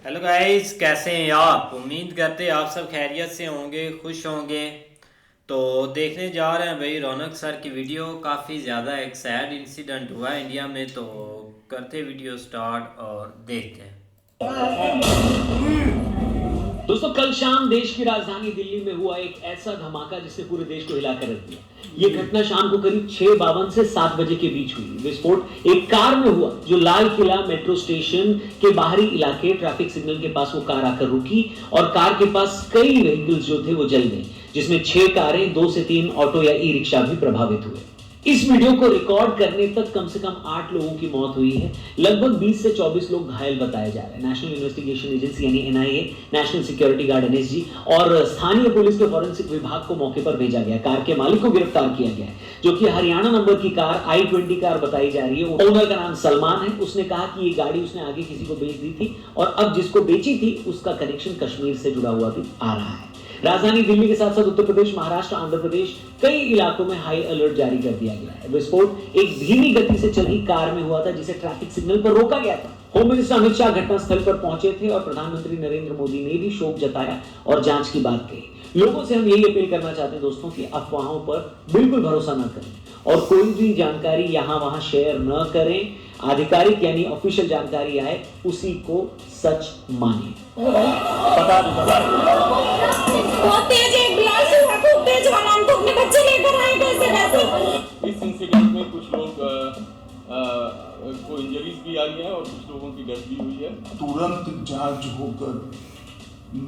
Hello guys, कैसे हैं आप? उम्मीद करते हैं आप सब खैरियत से होंगे, खुश होंगे। तो देखने जा रहे हैं भाई रौनक सर की वीडियो। काफ़ी ज़्यादा एक सैड इंसिडेंट हुआ है इंडिया में, तो करते वीडियो स्टार्ट और देखते हैं। दोस्तों, कल शाम देश की राजधानी दिल्ली में हुआ एक ऐसा धमाका जिसने पूरे देश को हिलाकर रख दिया। ये घटना शाम को करीब 6:52 से 7 बजे के बीच हुई। विस्फोट एक कार में हुआ जो लाल किला मेट्रो स्टेशन के बाहरी इलाके ट्रैफिक सिग्नल के पास वो कार आकर रुकी और कार के पास कई व्हीकल्स जो थे वो जल गए, जिसमें 6 कारें, 2 से 3 ऑटो या ई रिक्शा भी प्रभावित हुए। इस वीडियो को रिकॉर्ड करने तक कम से कम 8 लोगों की मौत हुई है। लगभग 20 से 24 लोग घायल बताए जा रहे हैं। नेशनल इन्वेस्टिगेशन एजेंसी यानी NIA, national security guard NSG और स्थानीय पुलिस के फॉरेंसिक विभाग को मौके पर भेजा गया। कार के मालिक को गिरफ्तार किया गया है, जो कि हरियाणा नंबर की कार i20 कार बताई जा रही है। ओनर का नाम सलमान है। उसने कहा कि ये गाड़ी उसने आगे किसी को बेच दी थी और अब जिसको बेची थी उसका कनेक्शन कश्मीर से जुड़ा हुआ भी आ रहा है। राजधानी दिल्ली के साथ साथ उत्तर प्रदेश, महाराष्ट्र, आंध्र प्रदेश कई इलाकों में हाई अलर्ट जारी कर दिया गया है। विस्फोट एक धीमी गति से चल रही कार में हुआ था, जिसे ट्रैफिक सिग्नल पर रोका गया था। होम मिनिस्टर अमित शाह घटनास्थल पर पहुंचे थे और प्रधानमंत्री नरेंद्र मोदी ने भी शोक जताया और जांच की बात कही। लोगों से हम यही अपील करना चाहते हैं दोस्तों कि अफवाहों पर बिल्कुल भरोसा न करें और कोई भी जानकारी यहाँ वहां शेयर न करें। आधिकारिक यानी ऑफिशियल जानकारी आए उसी को सच मानिए। पता बहुत तेज एक ब्लास्ट हुआ, खूब तेज वाला। हम तो अपने बच्चे लेकर आए कैसे। इस इंसिडेंट में कुछ लोग को इंजरीज भी आई है और कुछ लोगों की डेथ भी हुई है। तुरंत जांच होकर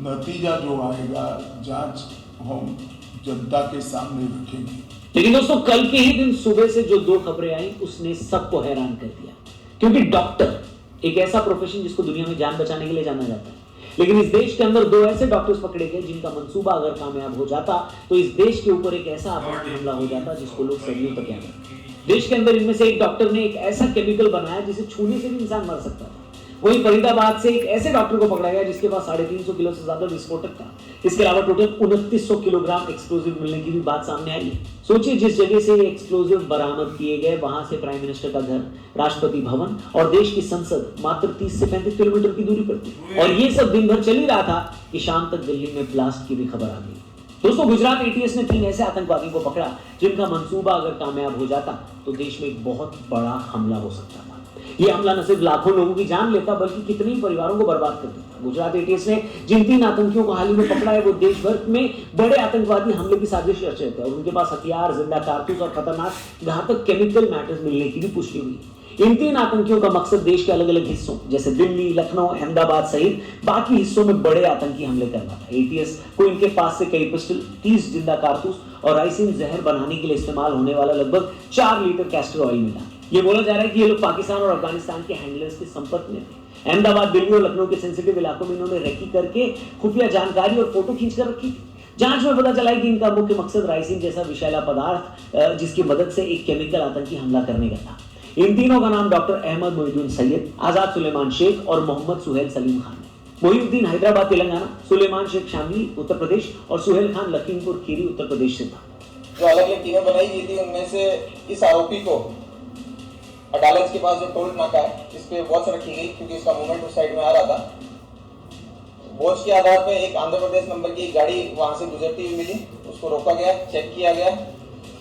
नतीजा जो आएगा जांच हम जनता के सामने रखेंगे। लेकिन दोस्तों, कल के ही दिन सुबह से जो 2 खबरें आई उसने सबको हैरान कर दिया, क्योंकि डॉक्टर एक ऐसा प्रोफेशन जिसको दुनिया में जान बचाने के लिए जाना जाता है, लेकिन इस देश के अंदर 2 ऐसे डॉक्टर्स पकड़े गए जिनका मंसूबा अगर कामयाब हो जाता तो इस देश के ऊपर एक ऐसा आतंकी हमला हो जाता जिसको लोग सदियों तक याद रखेंगे। देश के अंदर इनमें से एक डॉक्टर ने एक ऐसा केमिकल बनाया जिसे छूने से भी इंसान मर सकता था। वहीं फरीदाबाद से एक ऐसे डॉक्टर को पकड़ा गया जिसके पास 350 किलो से ज्यादा विस्फोटक था। इसके अलावा टोटल 2900 किलोग्राम एक्सप्लोजिव मिलने की भी बात सामने आई है। सोचिए, जिस जगह से ये एक्सप्लोजिव बरामद किए गए वहां से प्राइम मिनिस्टर का घर, राष्ट्रपति भवन और देश की संसद मात्र 30 से 35 किलोमीटर की दूरी पर थी। और ये सब दिन भर चल ही रहा था कि शाम तक दिल्ली में ब्लास्ट की भी खबर आ गई। दोस्तों, गुजरात एटीएस ने 3 ऐसे आतंकवादियों को पकड़ा जिनका मंसूबा अगर कामयाब हो जाता तो देश में एक बहुत बड़ा हमला हो सकता था। ये हमला न सिर्फ लाखों लोगों की जान लेता बल्कि कितने ही परिवारों को बर्बाद कर देता। गुजरात एटीएस ने जिन 3 आतंकियों को हाल ही में पकड़ा है वो देश भर में बड़े आतंकवादी हमले की साजिश रच रहे थे और उनके पास हथियार, जिंदा कारतूस और खतरनाक घातक केमिकल मैटर्स मिलने की भी पुष्टि हुई। इन 3 आतंकियों का मकसद देश के अलग अलग हिस्सों जैसे दिल्ली, लखनऊ, अहमदाबाद सहित बाकी हिस्सों में बड़े आतंकी हमले करना था। एटीएस को इनके पास से कई पिस्टल, 30 जिंदा कारतूस और राइसिन जहर बनाने के लिए इस्तेमाल होने वाला लगभग 4 लीटर कैस्टर ऑयल मिला। ये बोला जा रहा है कि ये लोग पाकिस्तान और अफगानिस्तान के हैंडलर्स के संपर्क में थे। अहमदाबाद, दिल्ली और लखनऊ के सेंसिटिव इलाकों में इन्होंने रेकी करके खुफिया जानकारी और फोटो खींचकर रखी। जांच में पता चला कि इनका मुख्य मकसद राइसिन जैसा विषैला पदार्थ जिसकी मदद से एक केमिकल आतंकी हमला करने का था। इन तीनों का नाम डॉक्टर अहमद मोहिउद्दीन सैयद, आजाद सुलेमान शेख और मोहम्मद सुहेल सलीम खान है। मोहिउद्दीन हैदराबाद तेलंगाना, सुलेमान शेख शामली उत्तर प्रदेश और सुहेल खान लखीमपुर खीरी उत्तर प्रदेश से था। जो अलग अलग टीमें बनाई गई थी उनमें से इस आरोपी को अडालज के पास जो टोल नाका है इस पे वॉच रखी गई, क्योंकि इसका मूवमेंट उस साइड में आ रहा था। वॉच के आधार पे एक आंध्र प्रदेश नंबर की गाड़ी वहां से गुजरती हुई मिली, उसको रोका गया, चेक किया गया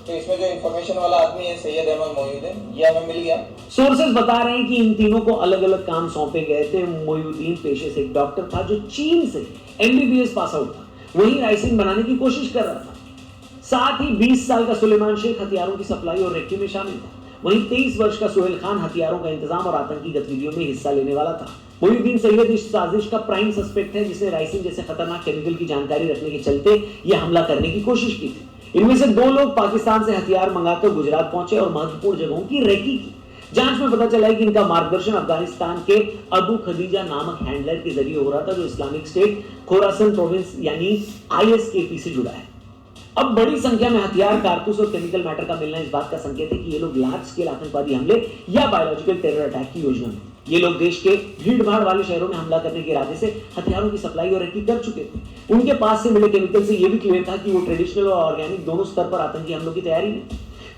तो इसमें जो इन्फॉर्मेशन वाला आदमी है सैयद अहमद मोहिउद्दीन, ये हमें मिल गया। सोर्सेज बता रहे हैं कि इन तीनों को अलग अलग काम सौंपे गए थे। मोहिउद्दीन पेशे से एक डॉक्टर था जो चीन से एमबीबीएस पास आउट था, वहीं राइसिन बनाने की कोशिश कर रहा था। साथ ही 20 साल का सुलेमान शेख हथियारों की सप्लाई और रेकी में शामिल था। वहीं 23 वर्ष का सुहेल खान हथियारों का इंतजाम और आतंकी गतिविधियों में हिस्सा लेने वाला था। मोहिउद्दीन सैयद इस साजिश का प्राइम सस्पेक्ट है, जिसने राइसिन जैसे खतरनाक केमिकल की जानकारी रखने के चलते यह हमला करने की कोशिश की थी। इनमें से 2 लोग पाकिस्तान से हथियार मंगाकर गुजरात पहुंचे और महत्वपूर्ण जगहों की रेकी की। जांच में पता चला है कि इनका मार्गदर्शन अफगानिस्तान के अबू खदीजा नामक हैंडलर के जरिए हो रहा था, जो इस्लामिक स्टेट खोरासन प्रोविंस यानी आईएसकेपी से जुड़ा है। अब बड़ी संख्या में हथियार, कारतूस और केमिकल मैटर का मिलना इस बात का संकेत है कि ये लोग लार्ज स्केल आतंकवादी हमले या बायोलॉजिकल टेरर अटैक की योजना में। ये लोग देश के भीड़-भाड़ वाले शहरों में हमला करने के इरादे से हथियारों की सप्लाई और रेकी कर चुके थे। उनके पास से मिले केमिकल से यह भी क्लियर था कि वो ट्रेडिशनल और ऑर्गेनिक दोनों स्तर पर आतंकी हमलों की तैयारी में।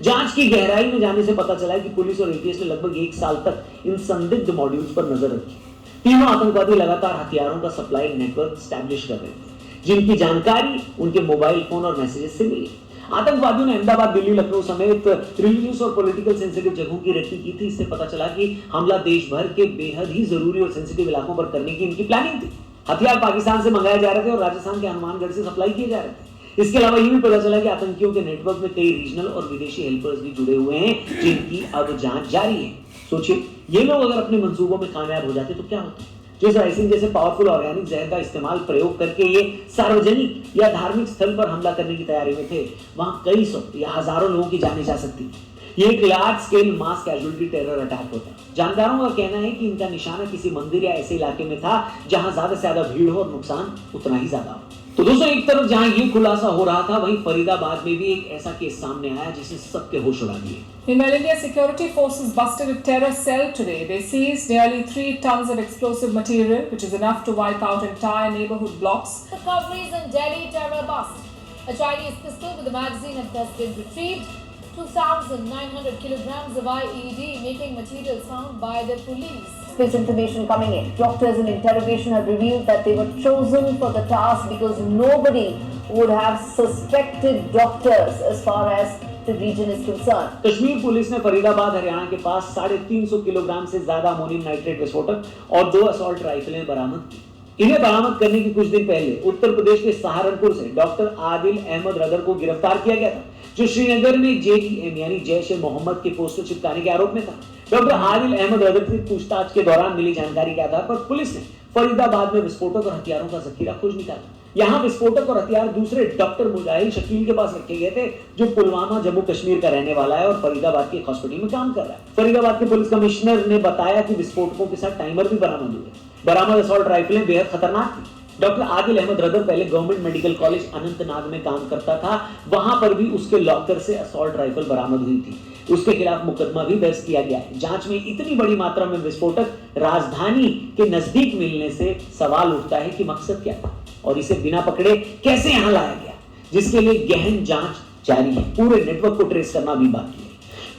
जांच की गहराई में जाने से पता चला कि पुलिस और एटीएस ने लगभग 1 साल तक इन संदिग्ध मॉड्यूल्स पर नजर रखी। तीनों आतंकवादी लगातार हथियारों का सप्लाई नेटवर्क स्टैब्लिश कर रहे थे, जिनकी जानकारी उनके मोबाइल फोन और मैसेजेस से मिली। आतंकवादियों ने अहमदाबाद, दिल्ली, लखनऊ समेत रिलीजियस और पॉलिटिकल सेंसिटिव जगहों की रेकी की थी। इससे पता चला कि हमला देश भर के बेहद ही जरूरी और सेंसिटिव इलाकों पर करने की इनकी प्लानिंग थी। हथियार पाकिस्तान से मंगाए जा रहे थे और राजस्थान के हनुमानगढ़ से सप्लाई किए जा रहे थे। इसके अलावा ये भी पता चला कि आतंकियों के नेटवर्क में कई रीजनल और विदेशी हेल्पर्स भी जुड़े हुए हैं, जिनकी अब जांच जारी है। सोचिए, ये लोग अगर अपने मंसूबों में कामयाब हो जाते तो क्या होता। जिस राइसिन जैसे पावरफुल ऑर्गेनिक जहर का इस्तेमाल प्रयोग करके ये सार्वजनिक या धार्मिक स्थल पर हमला करने की तैयारी में थे, वहां कई सौ या हजारों लोगों की जानें जा सकती। ये एक लार्ज स्केल मास कैजुअलिटी टेरर अटैक होता है। जानकारों का कहना है कि इनका निशाना किसी मंदिर या ऐसे इलाके में था जहां ज्यादा से ज्यादा भीड़ हो और नुकसान उतना ही ज्यादा हो। तो दोस्तों, एक तरफ जहां ये खुलासा हो रहा था, वहीं फरीदाबाद में भी एक ऐसा केस सामने आया जिसने सबके होश उड़ा दिए। Meanwhile, India security forces busted a terror cell today. They seized nearly 3 tons of explosive material, which is enough to wipe out entire neighborhood blocks. The coverage in Delhi terror bust. A Chinese pistol with a magazine had thus been retrieved. 2,900 kilograms of IED making material found by the police. This information coming in. Doctors in interrogation have revealed that they were chosen for the task because nobody would have suspected doctors as far as the region is concerned. Kashmir police ने फरीदाबाद, हरियाणा के पास 350 kilogram से ज्यादा ammonium nitrate विस्फोटक और 2 assault राइफलें बरामद की। इन्हें बरामद करने की कुछ दिन पहले उत्तर प्रदेश के सहारनपुर से डॉक्टर आदिल अहमद रदर को गिरफ्तार किया गया था, जो श्रीनगर में JEM यानी जैश ए मोहम्मद के पोस्टर चिपकाने के आरोप में था। डॉक्टर आदिल अहमद रदर से पूछताछ के दौरान मिली जानकारी के आधार पर पुलिस ने फरीदाबाद में विस्फोटक और हथियारों का जखीरा खोज निकाला। यहाँ विस्फोटक और हथियार दूसरे डॉक्टर मुजाहिद शकील के पास रखे गए थे, जो पुलवामा, जम्मू कश्मीर का रहने वाला है और फरीदाबाद के एक हॉस्पिटल में काम कर रहा है। फरीदाबाद के पुलिस कमिश्नर ने बताया कि विस्फोटकों के साथ टाइमर भी बरामद हुए। बरामद असॉल्ट राइफलें बेहद खतरनाक थी। डॉक्टर आदिल अहमद रदर पहले गवर्नमेंट मेडिकल कॉलेज अनंतनाग में काम करता था। वहां पर भी उसके लॉकर से असॉल्ट राइफल बरामद हुई थी। उसके खिलाफ मुकदमा भी दर्ज किया गया है। जांच में इतनी बड़ी मात्रा में विस्फोटक राजधानी के नजदीक मिलने से सवाल उठता है कि मकसद क्या था और इसे बिना पकड़े कैसे यहां लाया गया, जिसके लिए गहन जांच जारी है। पूरे नेटवर्क को ट्रेस करना भी बाकी है।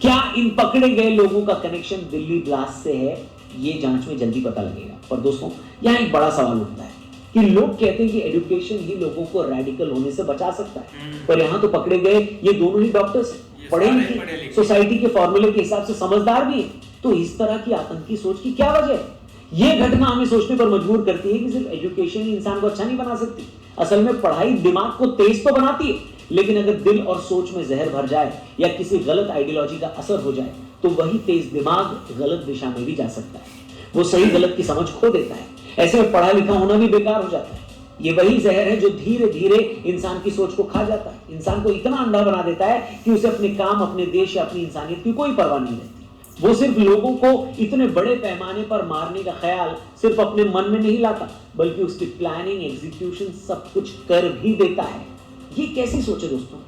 क्या इन पकड़े गए लोगों का कनेक्शन दिल्ली ब्लास्ट से है, ये जांच में जल्दी पता लगेगा। पर दोस्तों, यहाँ एक बड़ा सवाल उठता है कि लोग कहते हैं कि एजुकेशन ही लोगों को रेडिकल होने से बचा सकता है, पर यहाँ तो पकड़े गए ये दोनों ही डॉक्टर्स पढ़े लिखे, सोसाइटी के फॉर्मूले के हिसाब से समझदार भी हैं। तो इस तरह की आतंकी सोच की क्या वजह है? ये घटना हमें सोचने पर मजबूर करती है कि सिर्फ एजुकेशन ही इंसान को अच्छा नहीं बना सकती। असल में पढ़ाई दिमाग को तेज तो बनाती है, लेकिन अगर दिल और सोच में जहर भर जाए या किसी गलत आइडियोलॉजी का असर हो जाए, तो वही तेज दिमाग गलत दिशा में भी जा सकता है। वो सही गलत की समझ खो देता है। ऐसे में पढ़ा लिखा होना भी बेकार हो जाता है। ये वही जहर है जो धीरे धीरे इंसान की सोच को खा जाता है, इंसान को इतना अंधा बना देता है कि उसे अपने काम, अपने देश या अपनी इंसानियत की कोई परवाह नहीं रहती। वो सिर्फ लोगों को इतने बड़े पैमाने पर मारने का ख्याल सिर्फ अपने मन में नहीं लाता, बल्कि उसकी प्लानिंग, एग्जीक्यूशन सब कुछ कर भी देता है। ये कैसी सोच है दोस्तों?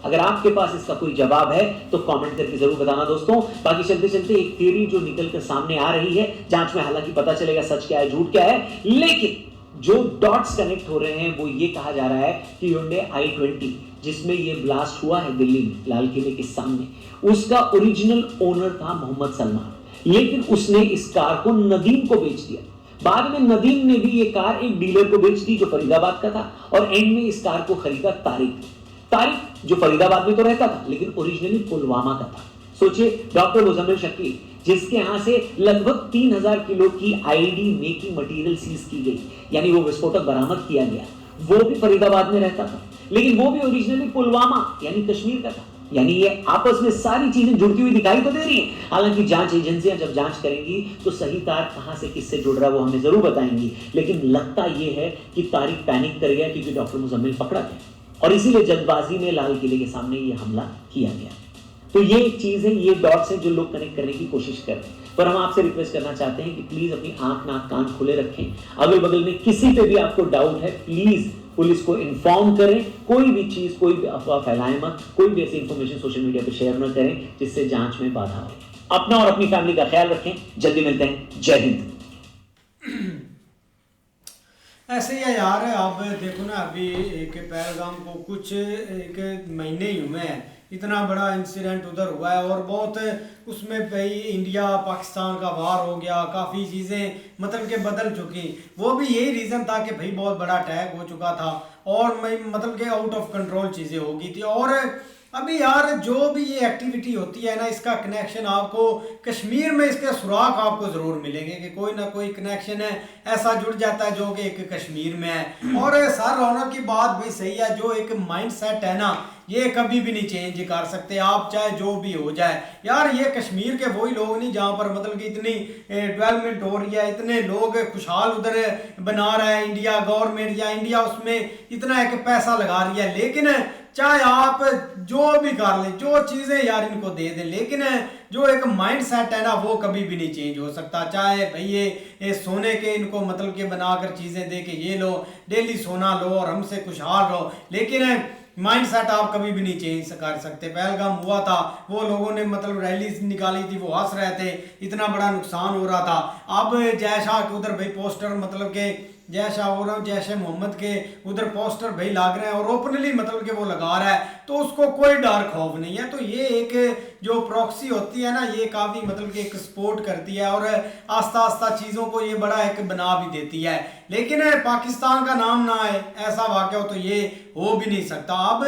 अगर आपके पास इसका कोई जवाब है तो कमेंट करके जरूर बताना दोस्तों। बाकी चलते चलते एक थ्योरी जो निकल कर सामने आ रही है, जांच में हालांकि पता चलेगा सच क्या है झूठ क्या है, लेकिन जो डॉट्स कनेक्ट हो रहे हैं वो ये कहा जा रहा है कि Hyundai i20 जिसमें ये ब्लास्ट हुआ है दिल्ली में लाल किले के सामने, उसका ओरिजिनल ओनर था मोहम्मद सलमान, लेकिन उसने इस कार को नदीम को बेच दिया। बाद में नदीम ने भी ये कार एक डीलर को बेच दी जो फरीदाबाद का था, और एंड में इस कार को खरीदा तारिक जो फरीदाबाद में तो रहता था लेकिन ओरिजिनली पुलवामा का था। सोचिए, डॉक्टर मुजम्मिल शकील जिसके यहां से लगभग 3000 किलो की आईडी मेकिंग मटेरियल सीज की गई, यानी वो विस्फोटक बरामद किया गया, वो भी फरीदाबाद में रहता था, लेकिन वो भी ओरिजिनली पुलवामा यानी कश्मीर का था। यानी ये आपस में सारी चीजें जुड़ती हुई दिखाई तो दे रही हैं। हालांकि जांच एजेंसियां जब जांच करेंगी तो सही तार कहां से किससे जुड़ रहा है वो हमें जरूर बताएंगी, लेकिन लगता ये है कि तारिक पैनिक कर गया क्योंकि डॉक्टर मुजम्मिल पकड़ा गया और इसीलिए जल्दबाजी में लाल किले के सामने ये हमला किया गया। तो ये एक चीज है, ये डॉट्स हैं जो लोग कनेक्ट करने की कोशिश कर रहे हैं। पर हम आपसे रिक्वेस्ट करना चाहते हैं कि प्लीज अपनी आंख, नाक, कान खुले रखें। अगल बगल में किसी पे भी आपको डाउट है, प्लीज पुलिस को इन्फॉर्म करें। कोई भी चीज, कोई भी अफवाह फैलाएं मत, कोई भी ऐसी इंफॉर्मेशन सोशल मीडिया पे शेयर न करें जिससे जांच में बाधा हो। अपना और अपनी फैमिली का ख्याल रखें। जल्दी मिलते हैं। जय हिंद। ऐसे ही है यार, अब देखो ना, अभी एक पहलगाम को कुछ एक महीने ही हुए हैं इतना बड़ा इंसिडेंट उधर हुआ है और बहुत उसमें भाई इंडिया पाकिस्तान का वार हो गया, काफ़ी चीज़ें मतलब कि बदल चुकी। वो भी यही रीज़न था कि भाई बहुत बड़ा अटैक हो चुका था और मतलब कि आउट ऑफ कंट्रोल चीज़ें हो गई थी। और अभी यार जो भी ये एक्टिविटी होती है ना, इसका कनेक्शन आपको कश्मीर में इसके सुराग आपको ज़रूर मिलेंगे कि कोई ना कोई कनेक्शन है ऐसा जुड़ जाता है जो कि एक कश्मीर में है। और सर रौनक की बात भी सही है, जो एक माइंड सेट है ना ये कभी भी नहीं चेंज कर सकते आप, चाहे जो भी हो जाए। यार ये कश्मीर के वही लोग नहीं जहाँ पर मतलब कि इतनी डेवलपमेंट हो रही है, इतने लोग खुशहाल उधर बना रहा है इंडिया गवर्नमेंट या इंडिया उसमें इतना एक पैसा लगा रही है, लेकिन चाहे आप जो भी कर लें, जो चीज़ें यार इनको दे दें, लेकिन जो एक माइंड सेट है ना वो कभी भी नहीं चेंज हो सकता। चाहे भाई ये सोने के इनको मतलब के बनाकर चीज़ें दे के ये लो डेली सोना लो और हमसे खुशहाल रहो, लेकिन माइंड सेट आप कभी भी नहीं चेंज कर सकते। पहलगाम हुआ था, वो लोगों ने मतलब रैली निकाली थी, वो हंस रहे थे, इतना बड़ा नुकसान हो रहा था। अब जय शाह के उधर भाई पोस्टर मतलब के जय शाह हो रहा हूँ जैश ए मोहम्मद के उधर पोस्टर भाई लाग रहे हैं और ओपनली मतलब कि वो लगा रहा है, तो उसको कोई डर खौफ नहीं है। तो ये एक जो प्रॉक्सी होती है ना ये काफ़ी मतलब कि एक सपोर्ट करती है और आस्ता आस्ता चीज़ों को ये बड़ा एक बना भी देती है। लेकिन पाकिस्तान का नाम ना आए ऐसा वाक़या हो तो ये हो भी नहीं सकता। अब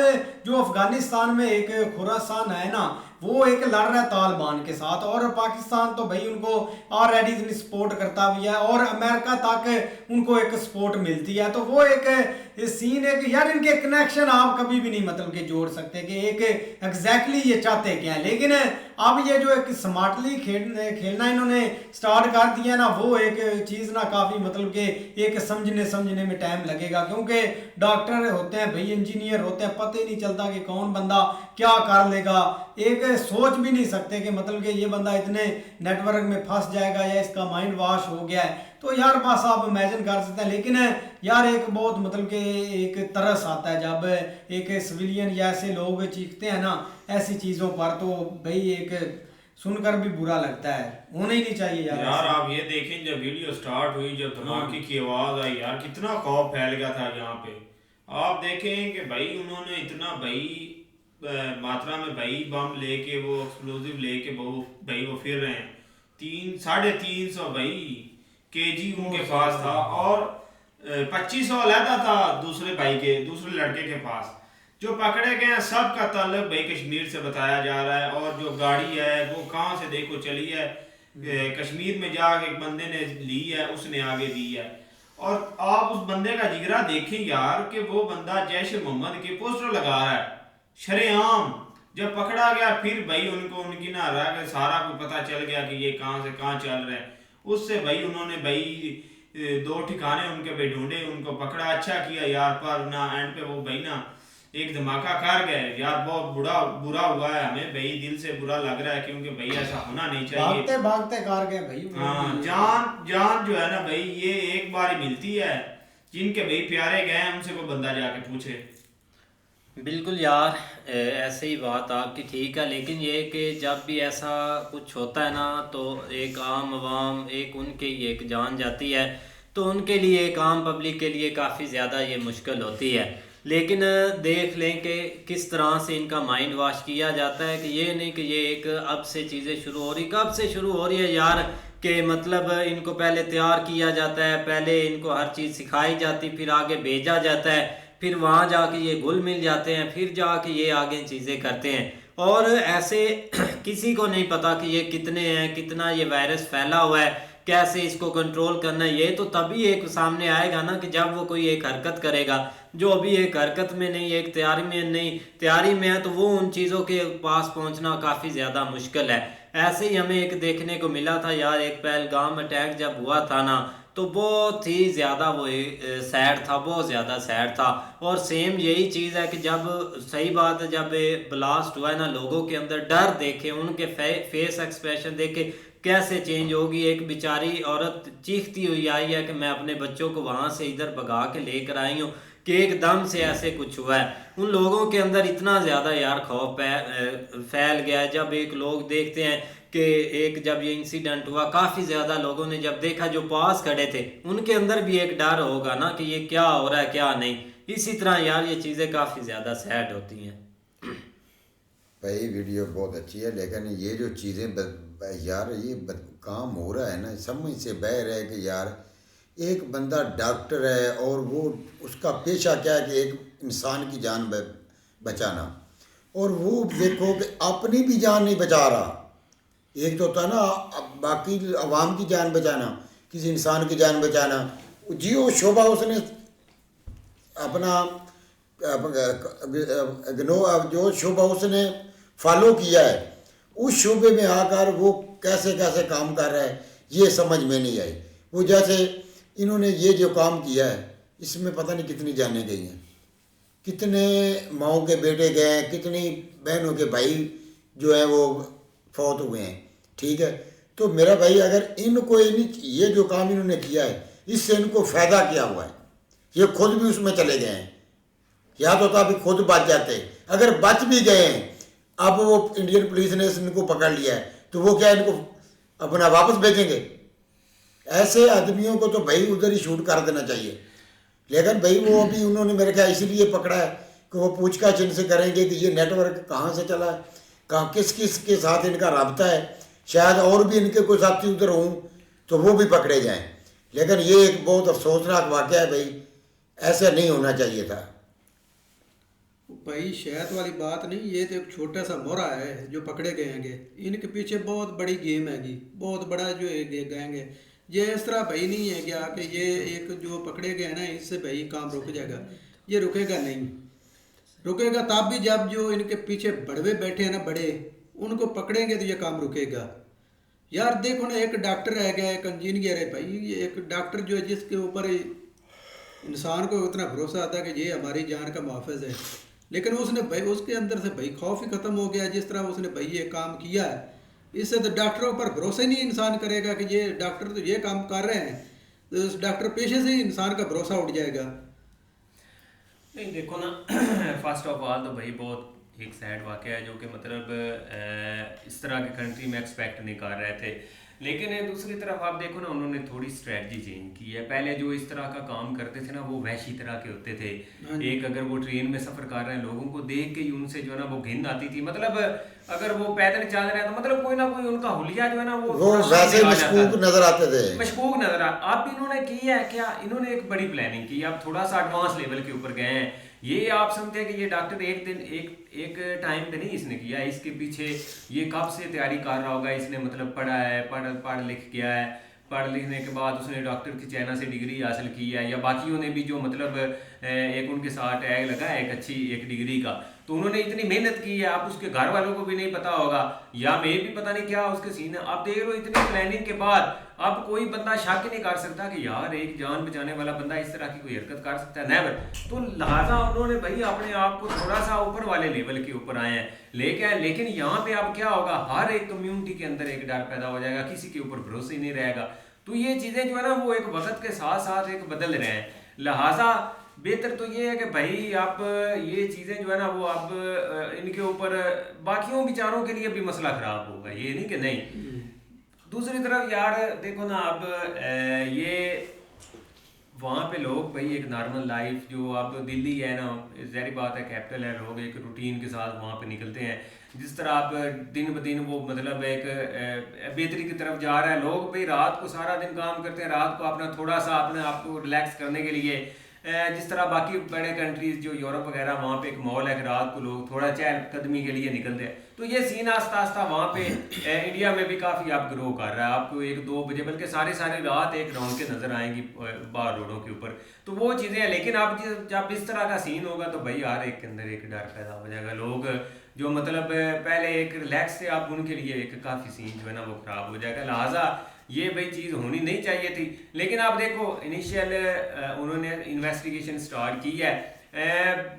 जो अफगानिस्तान में एक खुरासान है ना वो एक लड़ रहा है तालिबान के साथ, और पाकिस्तान तो भाई उनको ऑलरेडी इतनी सपोर्ट करता भी है और अमेरिका तक उनको एक सपोर्ट मिलती है। तो वो एक सीन है कि यार इनके कनेक्शन आप कभी भी नहीं मतलब कि जोड़ सकते कि एक एग्जैक्टली ये चाहते क्या है। लेकिन अब ये जो एक स्मार्टली खेलना इन्होंने स्टार्ट कर दिया ना वो एक चीज़ ना काफ़ी मतलब कि एक समझने में टाइम लगेगा, क्योंकि डॉक्टर होते हैं भाई, इंजीनियर होते हैं, पता ही नहीं चलता कि कौन बंदा क्या कर लेगा। एक सोच भी नहीं सकते कि मतलब कि ये बंदा इतने नेटवर्क में फंस जाएगा या इसका माइंड वॉश हो गया है। तो यार बस आप इमेजिन कर सकते हैं। लेकिन यार एक बहुत मतलब कि एक तरस आता है जब एक सिविलियन या ऐसे लोग चीखते हैं ना ऐसी चीज़ों पर, तो भाई एक सुनकर भी बुरा लगता है, होना ही नहीं चाहिए यार। आप ये देखें जब वीडियो स्टार्ट हुई, जब धमाके की आवाज़ आई यार कितना खौफ फैल गया था यहाँ पे। आप देखें कि भाई उन्होंने इतना भाई मात्रा में भाई बम लेके वो एक्सप्लोजिव लेके भाई वो फिर रहे हैं, 350 भाई केजी उनके पास था और 2500 अलहदा था दूसरे लड़के के पास। जो पकड़े गए हैं सब का ताल्लुक भाई कश्मीर से बताया जा रहा है, और जो गाड़ी है वो कहाँ से देखो चली है, कश्मीर में जाके एक बंदे ने ली है, उसने आगे दी है। और आप उस बंदे का जिगरा देखें यार कि वो बंदा जैश ए मोहम्मद के पोस्टर लगा रहा है शरेआम। जब पकड़ा गया फिर भाई उनकी ना रहा कि सारा कुछ पता चल गया कि ये कहाँ से कहाँ चल रहे हैं। उससे भाई उन्होंने भाई 2 ठिकाने उनके भाई ढूंढे, उनको पकड़ा, अच्छा किया यार, पर ना एंड पे वो भाई ना एक धमाका कर गए यार। बहुत बुरा हुआ है, हमें भाई दिल से बुरा लग रहा है, क्योंकि भाई ऐसा होना नहीं चाहिए। भागते कर गए भाई। हाँ, जान जो है ना भाई ये एक बार ही मिलती है। जिनके भाई प्यारे गए हैं उनसे कोई बंदा जाके पूछे। बिल्कुल यार, ऐसे ही बात आपकी ठीक है, लेकिन ये कि जब भी ऐसा कुछ होता है ना तो एक आम आवाम एक उनके ही एक जान जाती है, तो उनके लिए एक आम पब्लिक के लिए काफ़ी ज़्यादा ये मुश्किल होती है। लेकिन देख लें कि किस तरह से इनका माइंड वॉश किया जाता है कि ये नहीं कि ये एक अब से चीज़ें शुरू हो रही, कब से शुरू हो रही है यार, कि मतलब इनको पहले तैयार किया जाता है, पहले इनको हर चीज़ सिखाई जाती, फिर आगे भेजा जाता है, फिर वहाँ जाके ये घुल मिल जाते हैं, फिर जाके ये आगे चीज़ें करते हैं। और ऐसे किसी को नहीं पता कि ये कितने हैं, कितना ये वायरस फैला हुआ है, कैसे इसको कंट्रोल करना है। ये तो तभी एक सामने आएगा ना कि जब वो कोई एक हरकत करेगा जो अभी एक हरकत में नहीं, एक तैयारी में है, तो वो उन चीज़ों के पास पहुंचना काफ़ी ज़्यादा मुश्किल है। ऐसे ही हमें एक देखने को मिला था यार, एक पहलगाम अटैक जब हुआ था ना तो बहुत ही ज़्यादा वो सैड था, बहुत ज़्यादा सैड था। और सेम यही चीज़ है कि जब सही बात है, जब ब्लास्ट हुआ है ना, लोगों के अंदर डर देखे, उनके फेस एक्सप्रेशन देखे कैसे चेंज होगी। एक बेचारी औरत चीखती हुई आई है कि मैं अपने बच्चों को वहाँ से इधर भगा के लेकर आई हूँ कि एकदम से ऐसे कुछ हुआ है। उन लोगों के अंदर इतना ज़्यादा यार खौफ फैल गया है। जब एक लोग देखते हैं कि एक जब ये इंसिडेंट हुआ, काफ़ी ज़्यादा लोगों ने जब देखा, जो पास खड़े थे उनके अंदर भी एक डर होगा ना कि ये क्या हो रहा है क्या नहीं। इसी तरह यार ये चीज़ें काफ़ी ज़्यादा सैड होती हैं। भाई वीडियो बहुत अच्छी है, लेकिन ये जो चीज़ें यार ये काम हो रहा है ना, समझ से बाहर है कि यार एक बंदा डॉक्टर है और वो उसका पेशा क्या है कि एक इंसान की जान बचाना, और वो देखो कि अपनी भी जान नहीं बचा रहा। एक तो होता ना बाकी आवाम की जान बचाना, किसी इंसान की जान बचाना। जियो शोभा उसने अपना जो शोभा उसने फॉलो किया है, उस शोबे में आकर वो कैसे कैसे काम कर रहा है ये समझ में नहीं आई। वो जैसे इन्होंने ये जो काम किया है इसमें पता नहीं कितनी जानें गई हैं, कितने माओ के बेटे गए हैं, कितनी बहनों के भाई जो हैं वो फौत हुए हैं। ठीक है, तो मेरा भाई अगर इनको ये जो काम इन्होंने किया है इससे इनको फ़ायदा क्या हुआ है? ये खुद भी उसमें चले गए हैं, या तो अभी खुद बच जाते। अगर बच भी गए हैं, अब वो इंडियन पुलिस ने इनको पकड़ लिया है तो वो क्या इनको अपना वापस भेजेंगे? ऐसे आदमियों को तो भाई उधर ही शूट कर देना चाहिए। लेकिन भाई वो अभी उन्होंने मेरे ख्याल इसलिए पकड़ा है कि वो पूछताछ इनसे करेंगे कि ये नेटवर्क कहाँ से चला है, कहाँ किस किस के साथ इनका रब्ता है, शायद और भी इनके कोई साथी उधर हों तो वो भी पकड़े जाएं। लेकिन ये एक बहुत अफसोसनाक वाक़या है भाई, ऐसा नहीं होना चाहिए था भाई। शहद वाली बात नहीं, ये तो एक छोटा सा मोरा है जो पकड़े गए हैं। इनके पीछे बहुत बड़ी गेम हैगी, बहुत बड़ा जो है गैंग है। ये इस तरह भाई नहीं है क्या कि ये एक जो पकड़े गए ना इससे भाई काम रुक जाएगा, ये रुकेगा नहीं। रुकेगा तब भी जब जो इनके पीछे बड़वे बैठे हैं ना बड़े, उनको पकड़ेंगे तो ये काम रुकेगा। यार देखो ना, एक डॉक्टर रह गया, एक इंजीनियर है भाई, ये एक डॉक्टर जो है जिसके ऊपर इंसान को इतना भरोसा आता है कि ये हमारी जान का मुहाफ़िज़ है, लेकिन उसने भाई उसके अंदर से भाई खौफ ही ख़त्म हो गया। जिस तरह उसने भाई ये काम किया है, इससे तो डॉक्टरों पर भरोसा ही नहीं इंसान करेगा कि ये डॉक्टर तो ये काम कर रहे हैं, तो उस डॉक्टर पेशे से ही इंसान का भरोसा उठ जाएगा। नहीं देखो ना, फर्स्ट ऑफ ऑल तो भाई बहुत एक सैड वाक़या है जो कि मतलब इस तरह की कंट्री में एक्सपेक्ट नहीं कर रहे थे। लेकिन दूसरी तरफ आप देखो ना, उन्होंने थोड़ी स्ट्रेटजी चेंज की है। पहले जो इस तरह का काम करते थे ना वो वहशी तरह के होते थे। एक अगर वो ट्रेन में सफ़र कर रहे हैं, लोगों को देख के ही उनसे जो है ना वो घिन आती थी। मतलब अगर वो पैदल चल रहे हैं तो मतलब कोई ना कोई उनका हुलिया जो है ना वो वैसे मशकूक नजर आते थे, मशकूक नजर आ। अब इन्होंने किया है क्या, इन्होंने एक बड़ी प्लानिंग की, अब थोड़ा सा एडवांस लेवल के ऊपर गए हैं। ये आप समझते हैं कि ये डॉक्टर एक दिन एक टाइम पे नहीं इसने किया, इसके पीछे ये कब से तैयारी कर रहा होगा। इसने मतलब पढ़ा है, पढ़ लिख गया है, पढ़ लिखने के बाद उसने डॉक्टर की चाइना से डिग्री हासिल की है, या बाकियों ने भी जो मतलब एक उनके साथ टैग लगा है एक अच्छी एक डिग्री का, तो उन्होंने इतनी मेहनत की है। आप उसके घर वालों को भी नहीं पता होगा, या मैं भी पता नहीं क्या उसके सीन है। आप देख लो इतनी प्लानिंग के बाद अब कोई बंदा शक ही नहीं कर सकता कि यार एक जान बचाने वाला बंदा इस तरह की कोई हरकत कर सकता है, नेवर। तो लिहाजा उन्होंने भाई अपने आप को थोड़ा सा ऊपर वाले लेवल के ऊपर आए हैं लेकिन यहाँ पे अब क्या होगा, हर एक कम्युनिटी के अंदर एक डर पैदा हो जाएगा, किसी के ऊपर भरोसा ही नहीं रहेगा। तो ये चीज़ें जो है ना वो एक वक्त के साथ साथ एक बदल रहे हैं। लिहाजा बेहतर तो ये है कि भाई आप ये चीज़ें जो है ना वो अब इनके ऊपर बाकियों बेचारों के लिए भी मसला ख़राब होगा, ये नहीं कि नहीं। दूसरी तरफ यार देखो ना, अब ये वहाँ पे लोग भाई एक नॉर्मल लाइफ जो अब दिल्ली है ना, ज़ाहिर बात है कैपिटल है, लोग एक रूटीन के साथ वहाँ पे निकलते हैं। जिस तरह आप दिन ब दिन वो मतलब एक बेहतरी की तरफ जा रहा है। लोग भाई रात को सारा दिन काम करते हैं, रात को अपना थोड़ा सा अपने आप को रिलैक्स करने के लिए जिस तरह बाकी बड़े कंट्रीज़ जो यूरोप वगैरह वहाँ पे एक मॉल है कि रात को लोग थोड़ा चहलकदमी के लिए निकलते हैं। तो ये सीन आस्ता आस्ता वहाँ पे इंडिया में भी काफ़ी आप ग्रो कर रहा है। आपको 1-2 बजे बल्कि सारी रात एक राउंड के नज़र आएंगी बाहर रोडों के ऊपर, तो वो चीज़ें हैं। लेकिन अब जब इस तरह का सीन होगा तो भाई हर एक के अंदर एक डर पैदा हो जाएगा। लोग जो मतलब पहले एक रिलैक्स थे, आप उनके लिए एक काफ़ी सीन जो है ना वो ख़राब हो जाएगा। लिहाजा ये भाई चीज़ होनी नहीं चाहिए थी। लेकिन आप देखो इनिशियल उन्होंने इन्वेस्टिगेशन स्टार्ट की है,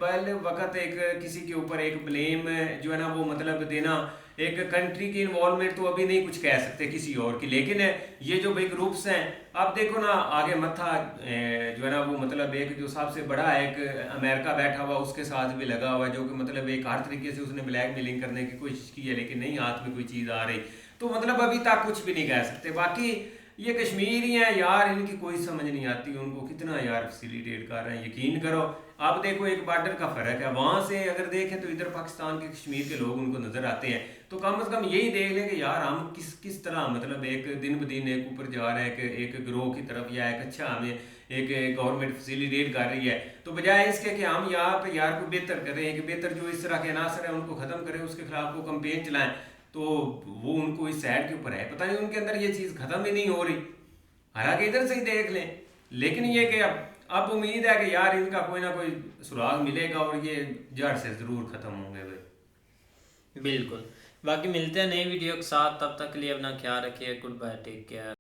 बल वक्त एक किसी के ऊपर एक ब्लेम जो है ना वो मतलब देना, एक कंट्री की इन्वॉल्वमेंट तो अभी नहीं कुछ कह सकते किसी और की। लेकिन ये जो भाई ग्रुप्स हैं, आप देखो ना आगे मत्था जो है ना वो मतलब एक जो सबसे बड़ा एक अमेरिका बैठा हुआ उसके साथ भी लगा हुआ है, जो कि मतलब एक हर तरीके से उसने ब्लैकमेलिंग करने की कोशिश की है, लेकिन नहीं हाथ में कोई चीज़ आ रही। तो मतलब अभी तक कुछ भी नहीं कह सकते। बाकी ये कश्मीरी हैं यार, इनकी कोई समझ नहीं आती, उनको कितना यार फैसिलिटेट कर रहे हैं। यकीन करो आप देखो एक बॉर्डर का फ़र्क है, वहाँ से अगर देखें तो इधर पाकिस्तान के कश्मीर के लोग उनको नज़र आते हैं, तो कम से कम यही देख लें कि यार हम किस तरह मतलब एक दिन ब दिन एक ऊपर जा रहे हैं, एक ग्रोह की तरफ, या एक अच्छा हमें एक गवर्नमेंट फैसिलिटेट कर रही है, तो बजाय इसके कि हम यहाँ पे यार को बेहतर करें, कि बेहतर जो इस तरह के अनासर हैं उनको ख़त्म करें, उसके खिलाफ को कंपेन चलाएं, तो वो उनको इस साइड के ऊपर है, पता नहीं उनके अंदर ये चीज़ ख़त्म ही नहीं हो रही। हालांकि इधर से ही देख लें, लेकिन ये कि अब उम्मीद है कि यार इनका कोई ना कोई सुराग मिलेगा और ये जड़ से ज़रूर ख़त्म होंगे भाई। बिल्कुल। बाकी मिलते हैं नई वीडियो के साथ, तब तक के लिए अपना ख्याल रखिए। Goodbye, take care.